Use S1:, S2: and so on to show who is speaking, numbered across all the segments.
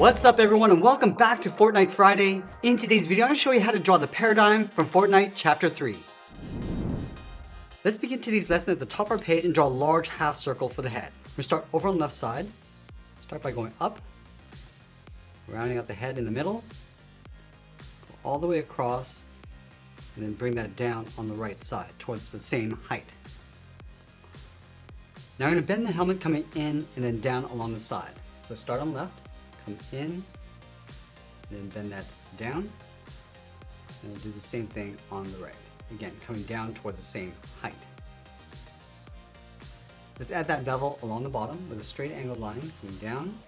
S1: What's up everyone and welcome back to Fortnite Friday. In today's video, I'm going to show you how to draw the paradigm from Fortnite Chapter 3. Let's begin today's lesson at the top of our page and draw a large half circle for the head. We're going to start over on the left side. Start by going up, rounding out the head in the middle, go all the way across, and then bring that down on the right side towards the same height. Now we're going to bend the helmet coming in and then down along the side. So let's start on the left, come in, then bend that down, and we'll do the same thing on the right. Again, coming down towards the same height. Let's add that bevel along the bottom with a straight angled line coming down,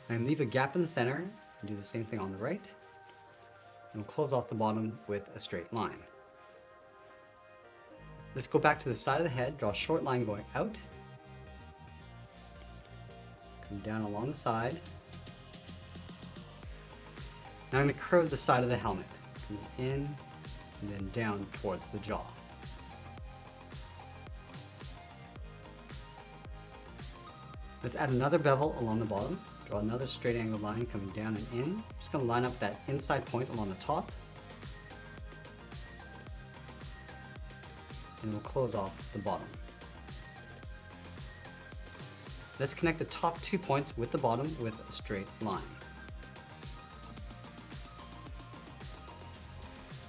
S1: and leave a gap in the center, and do the same thing on the right, and we'll close off the bottom with a straight line. Let's go back to the side of the head, draw a short line going out, come down along the side. Now I'm going to curve the side of the helmet, coming in and then down towards the jaw. Let's add another bevel along the bottom, draw another straight angled line coming down and in. Just going to line up that inside point along the top, and we'll close off the bottom. Let's connect the top 2 points with the bottom with a straight line.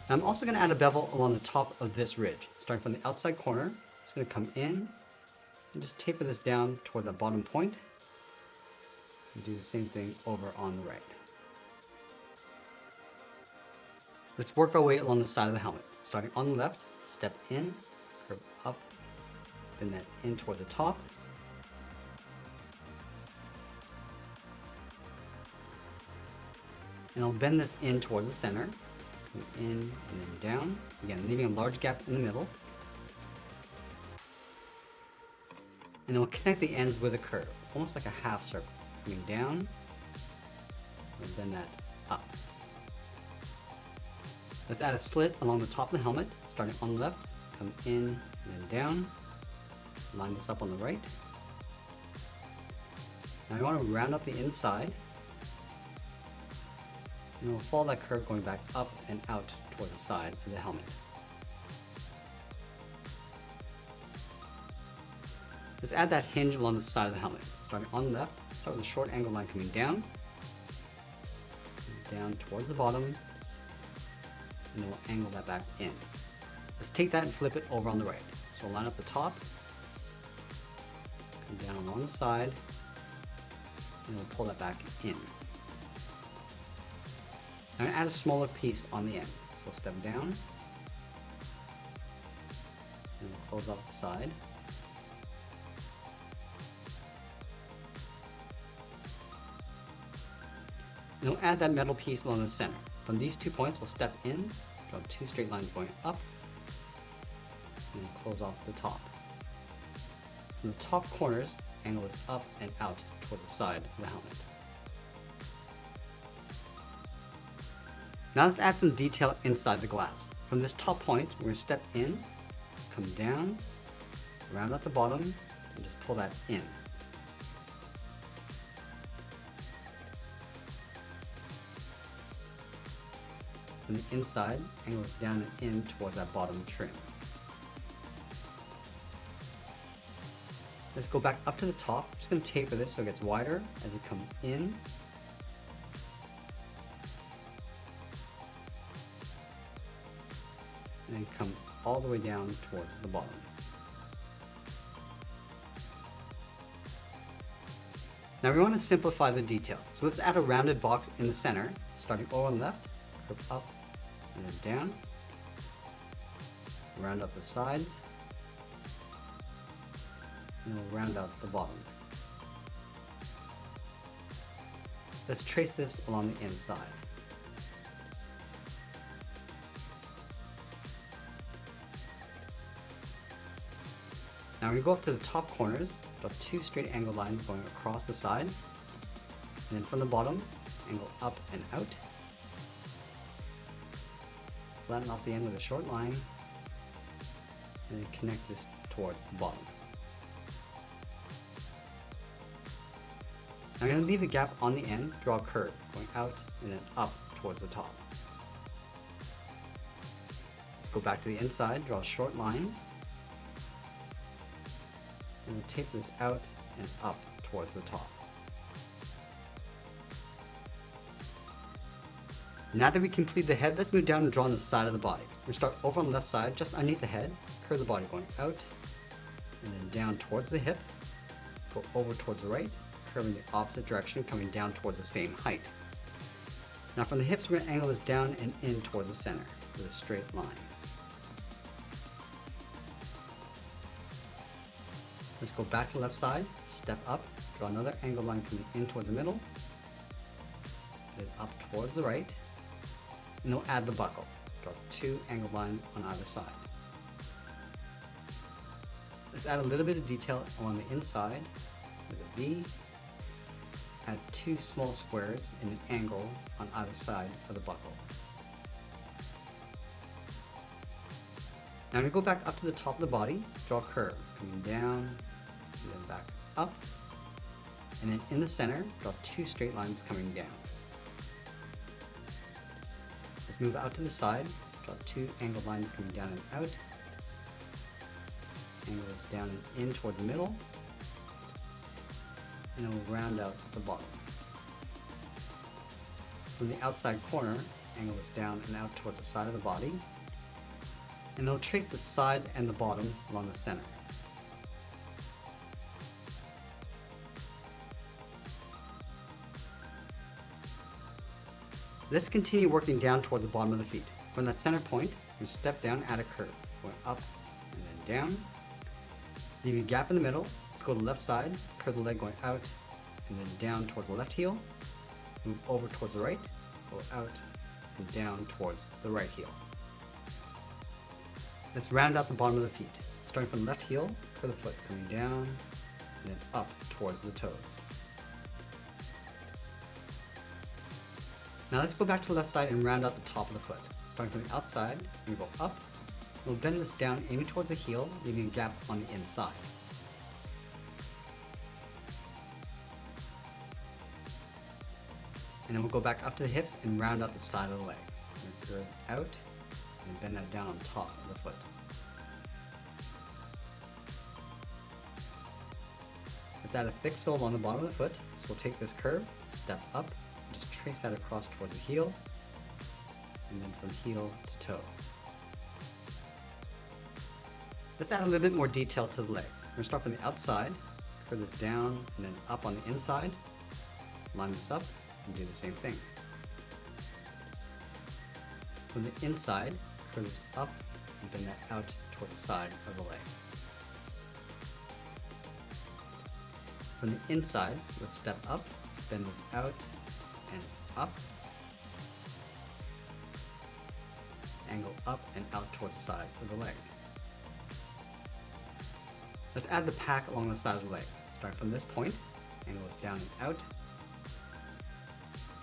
S1: Now I'm also going to add a bevel along the top of this ridge. Starting from the outside corner, I'm just going to come in and just taper this down towards that bottom point, and do the same thing over on the right. Let's work our way along the side of the helmet. Starting on the left, step in, curve up, bend that in toward the top, and I'll bend this in towards the center, come in and then down, again leaving a large gap in the middle, and then we'll connect the ends with a curve, almost like a half circle, coming down, and bend that up. Let's add a slit along the top of the helmet, starting on the left, come in and then down, line this up on the right. Now we want to round up the inside, and we'll follow that curve going back up and out toward the side of the helmet. Let's add that hinge along the side of the helmet. Starting on the left, start with a short angled line coming down towards the bottom, and then we'll angle that back in. Let's take that and flip it over on the right. So we'll line up the top, come down along the side, and we'll pull that back in. I'm going to add a smaller piece on the end. So we'll step down, and we'll close off the side. And we'll add that metal piece along the center. From these 2 points, we'll step in, draw 2 straight lines going up, and we'll close off the top. From the top corners, angle this up and out towards the side of the helmet. Now let's add some detail inside the glass. From this top point, we're going to step in, come down, round out the bottom, and just pull that in. From the inside, angle this down and in towards that bottom trim. Let's go back up to the top. I'm just going to taper this so it gets wider as you come in. And then come all the way down towards the bottom. Now we want to simplify the detail. So let's add a rounded box in the center, starting over on the left, curve up and then down, round up the sides, and we'll round out the bottom. Let's trace this along the inside. Now we go up to the top corners, draw 2 straight angled lines going across the sides, and then from the bottom, angle up and out. Flatten off the end with a short line, and then connect this towards the bottom. Now I'm going to leave a gap on the end, draw a curve, going out and then up towards the top. Let's go back to the inside, draw a short line, and we'll taper this out and up towards the top. Now that we complete the head, let's move down and draw on the side of the body. We'll start over on the left side, just underneath the head, curve the body going out, and then down towards the hip, go over towards the right, curving the opposite direction, coming down towards the same height. Now from the hips, we're going to angle this down and in towards the center with a straight line. Let's go back to the left side, step up, draw another angled line coming in towards the middle, then up towards the right, and we'll add the buckle. Draw 2 angled lines on either side. Let's add a little bit of detail along the inside with a V. Add 2 small squares in an angle on either side of the buckle. Now I'm going to go back up to the top of the body, draw a curve, coming down, and then back up, and then in the center, draw 2 straight lines coming down. Let's move out to the side, draw 2 angled lines coming down and out, angle this down and in towards the middle, and then we'll round out the bottom. From the outside corner, angle this down and out towards the side of the body, and then we'll trace the sides and the bottom along the center. Let's continue working down towards the bottom of the feet. From that center point, we step down, add a curve, going up and then down. Leaving a gap in the middle, let's go to the left side, curve the leg going out and then down towards the left heel. Move over towards the right, go out and down towards the right heel. Let's round out the bottom of the feet. Starting from the left heel, curve the foot coming down and then up towards the toes. Now let's go back to the left side and round out the top of the foot. Starting from the outside, we go up. We'll bend this down, aiming towards the heel, leaving a gap on the inside. And then we'll go back up to the hips and round out the side of the leg. Curve out and bend that down on top of the foot. Let's add a thick sole along the bottom of the foot. So we'll take this curve, step up, and just trace that across towards the heel, and then from heel to toe. Let's add a little bit more detail to the legs. We're going to start from the outside, curve this down, and then up on the inside, line this up, and do the same thing. From the inside, curve this up, and bend that out towards the side of the leg. From the inside, let's step up, bend this out and up, angle up and out towards the side of the leg. Let's add the pack along the side of the leg. Start from this point, angle this down and out.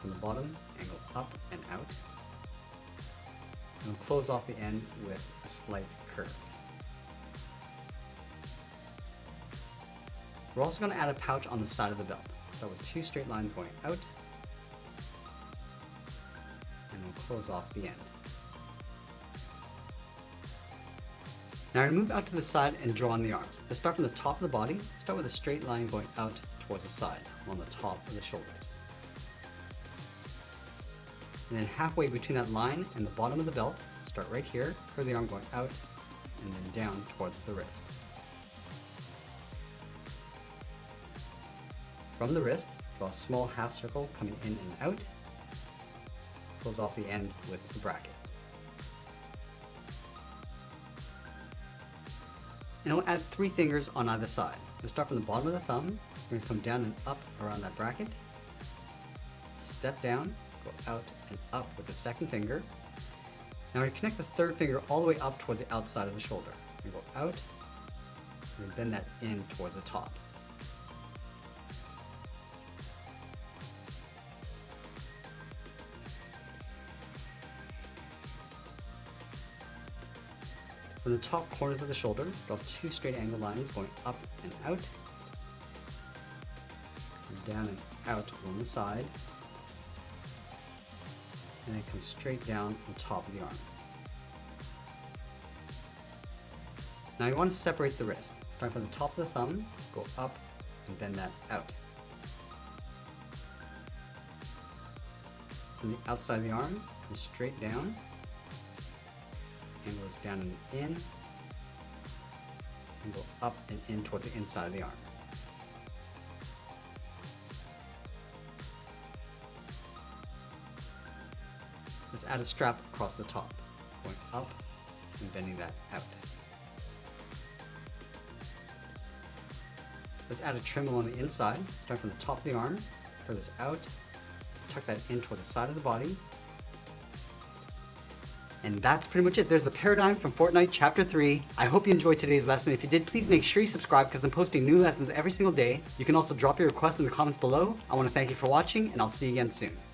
S1: From the bottom, angle up and out. And we'll close off the end with a slight curve. We're also going to add a pouch on the side of the belt. Start with 2 straight lines going out, and we'll close off the end. Now I'm going to move out to the side and draw on the arms. Let's start from the top of the body. Start with a straight line going out towards the side, along the top of the shoulders. And then halfway between that line and the bottom of the belt, start right here, curve the arm going out, and then down towards the wrist. From the wrist, draw a small half circle coming in and out. Close off the end with a bracket. And we'll add 3 fingers on either side. Let's start from the bottom of the thumb. We're going to come down and up around that bracket. Step down, go out and up with the second finger. Now we're going to connect the third finger all the way up towards the outside of the shoulder. We go out and bend that in towards the top. From the top corners of the shoulder, draw 2 straight angle lines going up and out. And down and out along the side, and then come straight down on top of the arm. Now you want to separate the wrist. Start from the top of the thumb, go up, and bend that out. From the outside of the arm, come straight down, and goes down and in, and go up and in towards the inside of the arm. Let's add a strap across the top, going up and bending that out. Let's add a trim along the inside, start from the top of the arm, throw this out, tuck that in toward the side of the body. And that's pretty much it. There's the paradigm from Fortnite Chapter 3. I hope you enjoyed today's lesson. If you did, please make sure you subscribe because I'm posting new lessons every single day. You can also drop your request in the comments below. I want to thank you for watching, and I'll see you again soon.